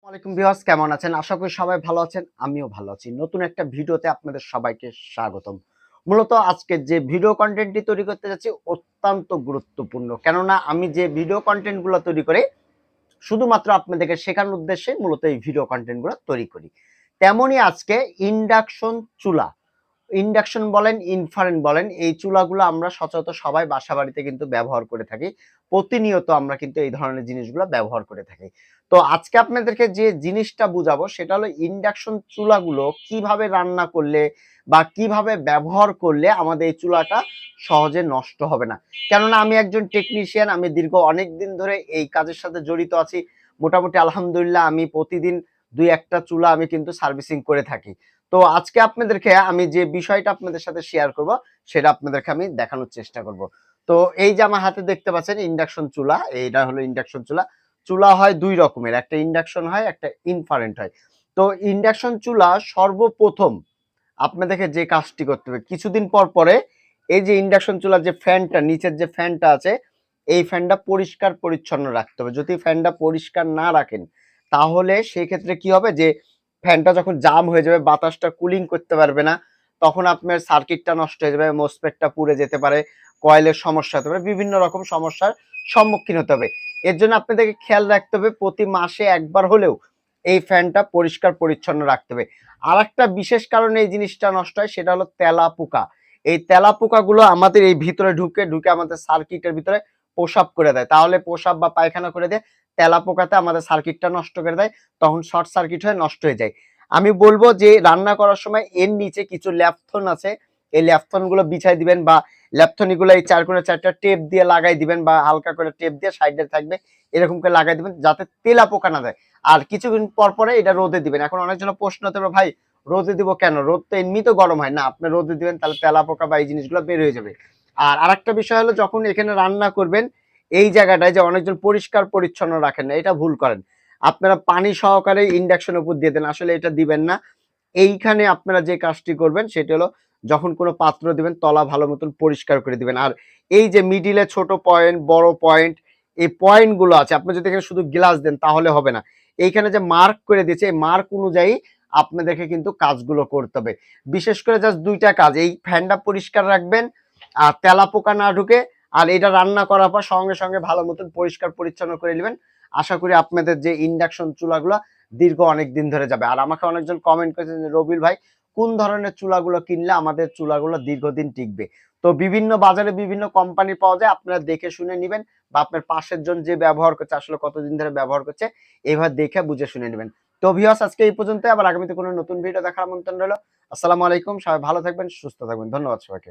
ওয়ালাইকুম ভিউয়ার্স, কেমন আছেন? আশা করি সবাই ভালো আছেন। আমিও ভালো আছি। নতুন একটা ভিডিওতে আপনাদের সবাইকে স্বাগতম। মূলত আজকে যে ভিডিও কনটেন্টটি তৈরি করতে যাচ্ছি অত্যন্ত গুরুত্বপূর্ণ। কেননা আমি যে ভিডিও কনটেন্ট গুলো তৈরি করি শুধুমাত্র আপনাদেরকে শেখানোর উদ্দেশ্যে মূলত এই ভিডিও কনটেন্ট গুলো তৈরি করি। তেমনই আজকে ইন্ডাকশন চুলা, ইন্ডাকশন বলেন, ইনফ্রারেড বলেন, এই চুলাগুলো আমরা সচরাচর সবাই বাসাবাড়িতে কিন্তু ব্যবহার করে থাকি। প্রতিনিয়ত আমরা কিন্তু এই ধরনের জিনিসগুলো ব্যবহার করে থাকি। তো আজকে আপনাদেরকে যে জিনিসটা বুঝাবো সেটা হলো ইন্ডাকশন চুলাগুলো কিভাবে রান্না করলে বা কিভাবে ব্যবহার করলে আমাদের এই চুলাটা সহজে নষ্ট হবে না। কেননা আমি একজন টেকনিশিয়ান, আমি দীর্ঘ অনেক দিন ধরে এই কাজের সাথে জড়িত আছি। মোটামুটি আলহামদুলিল্লাহ আমি প্রতিদিন ২-১টা চুলা আমি কিন্তু সার্ভিসিং করে থাকি। তো আজকে আপনাদেরকে আমি যে বিষয়টা আপনাদের সাথে শেয়ার করব সেটা আপনাদেরকে আমি দেখানোর চেষ্টা করব। তো এই যে আমার হাতে দেখতে পাচ্ছেন ইন্ডাকশন চুলা, এইটা হলো ইন্ডাকশন চুলা। চুলা হয় ২ রকমের, একটা ইন্ডাকশন হয়, একটা ইনফ্রারেড হয়। তো ইন্ডাকশন চুলা সর্বপ্রথম আপনাদেরকে যে কাজটি করতে হবে, কিছুদিন পর পরে এই যে ইন্ডাকশন চুলার যে ফ্যানটা, নিচের যে ফ্যানটা আছে, এই ফ্যানটা পরিষ্কার পরিচ্ছন্ন রাখতে হবে। যদি ফ্যানটা পরিষ্কার না রাখেন তাহলে সেই ক্ষেত্রে কি হবে যে ফ্যানটা যখন জাম হয়ে যাবে, বাতাসটা কুলিং করতে পারবে না, তখন আপনার সার্কিটটা নষ্ট হয়ে যাবে, মসফেটটা পুড়ে যেতে পারে, কয়েলের সমস্যা হতে পারে, বিভিন্ন রকম সমস্যার সম্মুখীন হতে হবে। এর জন্য আপনাদেরকে খেয়াল রাখতে হবে প্রতি মাসে একবার হলেও এই ফ্যানটা পরিষ্কার পরিচ্ছন্ন রাখতে হবে। আরেকটা বিশেষ কারণে এই জিনিসটা নষ্ট হয় সেটা হলো তেলাপোকা। এই তেলাপোকাগুলো আমাদের এই ভিতরে ঢুকে আমাদের সার্কিটের ভিতরে প্রসাব করে দেয়। তাহলে প্রসাব বা পায়খানা করে দিয়ে তেলাপোকাতে আমাদের সার্কিটটা নষ্ট করে দেয়। তখন শর্ট সার্কিট হয়ে নষ্ট হয়ে যায়। আমি বলবো যে রান্না করার সময় এর নিচে কিছু ল্যাপথন আছে। এই ল্যাপথন গুলো বিছাই দিবেন বা ল্যাপথনিগুলো এই ৪ কোণে ৪টা টেপ দিয়ে লাগাই দিবেন বা হালকা করে টেপ দিয়ে সাইডে থাকবে এরকম করে লাগাই দিবেন যাতে তেলাপোকা না দেয়। আর কিছুদিন পর পরে এটা রোদে দিবেন। এখন অনেকজন প্রশ্ন হতে পারে, ভাই রোদে দিব কেন? রোদ তো এমনি তো গরম হয় না। আপনি রোদে দিবেন তাহলে তেলাপোকা বা এই জিনিসগুলো বের হয়ে যাবে। আর আরেকটা বিষয় হলো যখন এখানে রান্না করবেন এই জায়গাটায় যে অনেকজন পরিষ্কার পরিচ্ছন্ন রাখেন না, এটা ভুল করেন। আপনারা পানি সহকারে ইন্ডাকশনের উপর দিয়ে দেন। আসলে এটা দিবেন না। এইখানে আপনারা যে কাজটি করবেন সেটা হলো যখন কোনো পাত্র দিবেন তলা ভালো মতন পরিষ্কার করে দিবেন। আর এই যে মিডিলে ছোট পয়েন্ট, বড় পয়েন্ট, এই পয়েন্টগুলো আছে, আপনি যদি এখানে শুধু গ্লাস দেন তাহলে হবে না। এইখানে যে মার্ক করে দিয়েছে এই মার্ক অনুযায়ী আপনাদেরকে কিন্তু কাজগুলো করতে হবে। বিশেষ করে জাস্ট ২টা কাজ, এই ফ্যানটা পরিষ্কার রাখবেন আর তেলাপোকা না ঢুকে, আর এটা রান্না করার পর সঙ্গে সঙ্গে ভালো মতন পরিষ্কার পরিচ্ছন্ন করে নেবেন। আশা করি আপনাদের যে ইন্ডাকশন চুলাগুলো দীর্ঘ অনেক দিন ধরে যাবে। আর আমাকে অনেকজন কমেন্ট করেছেন যে রবিল ভাই কোন ধরনের চুলাগুলো কিনলে আমাদের চুলাগুলো দীর্ঘদিন টিকবে। তো বিভিন্ন বাজারে বিভিন্ন কোম্পানি পাওয়া যায়, আপনারা দেখে শুনে নেবেন বা আপনার পাশের জন যে ব্যবহার করছে আসলে কতদিন ধরে ব্যবহার করছে এইভাবে দেখে বুঝে শুনে নেবেন। তো ভিউয়ার্স আজকে এই পর্যন্ত, আবার আগামীতে কোনো নতুন ভিডিও দেখার আমন্ত্রণ রইল। আসসালামু আলাইকুম, সবাই ভালো থাকবেন, সুস্থ থাকবেন। ধন্যবাদ সবাইকে।